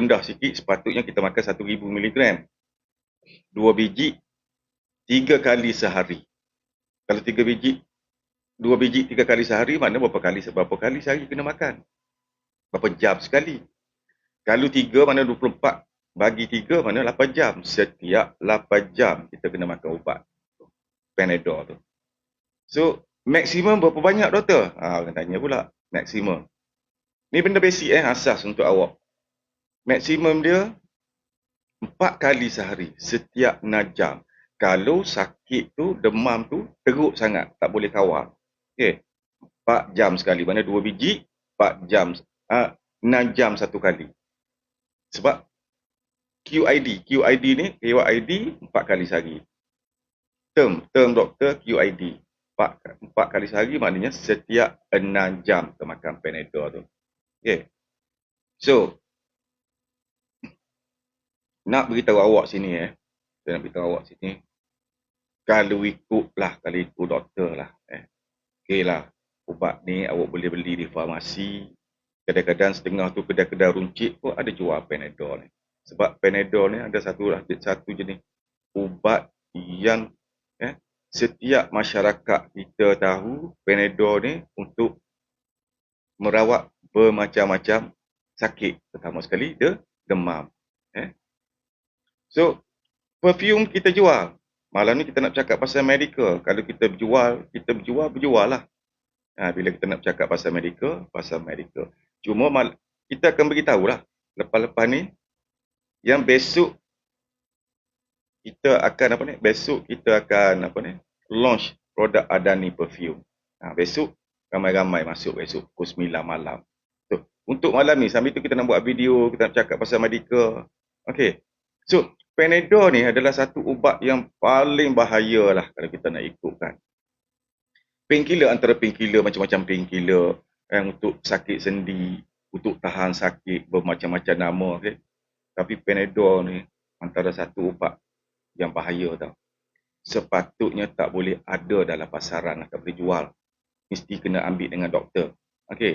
rendah sikit, sepatutnya kita makan 1000 mg. 2 biji 3 kali sehari. Kalau 3 biji 2 biji 3 kali sehari, maknanya berapa kali sehari kena makan? Berapa jam sekali? Kalau 3 mana 24 bagi 3 mana 8 jam. Setiap 8 jam kita kena makan ubat Panadol tu. So, maksimum berapa banyak doktor? Orang tanya pula, maksimum. Ni benda basic asas untuk awak. Maksimum dia 4 kali sehari, setiap 6 jam. Kalau sakit tu, demam tu teruk sangat, tak boleh kawal. Okey. 4 jam sekali. Mana 2 biji, 4 jam. 6 jam satu kali. Sebab QID ni, QID 4 kali sehari. Term doktor QID. 4 kali sehari maknanya setiap 6 jam kita makan Panadol tu. Okay. So, nak beritahu awak sini saya nak beritahu awak sini, kalau ikut doktor lah. Okay lah, ubat ni awak boleh beli di farmasi. Kadang-kadang setengah tu kedai-kedai runcit pun ada jual Panadol ni. Sebab Panadol ni ada satu jenis ubat yang setiap masyarakat kita tahu Panadol ni untuk merawat bermacam-macam sakit. Pertama sekali, demam. So, perfume kita jual. Malam ni kita nak cakap pasal medical. Kalau kita berjual lah. Bila kita nak cakap pasal medical. Cuma kita akan beritahu lah. Lepas-lepas ni, yang besok kita akan launch produk Adani perfume. Besok ramai-ramai masuk besok pukul 9 malam. So, untuk malam ni, sambil tu kita nak buat video, kita nak cakap pasal medical. Okay. So, Panadol ni adalah satu ubat yang paling bahaya lah kalau kita nak ikutkan. Painkiller, antara painkiller, macam-macam painkiller untuk sakit sendi, untuk tahan sakit, bermacam-macam nama. Okay? Tapi Panadol ni antara satu ubat yang bahaya tau. Sepatutnya tak boleh ada dalam pasaran, tak boleh jual. Mesti kena ambil dengan doktor.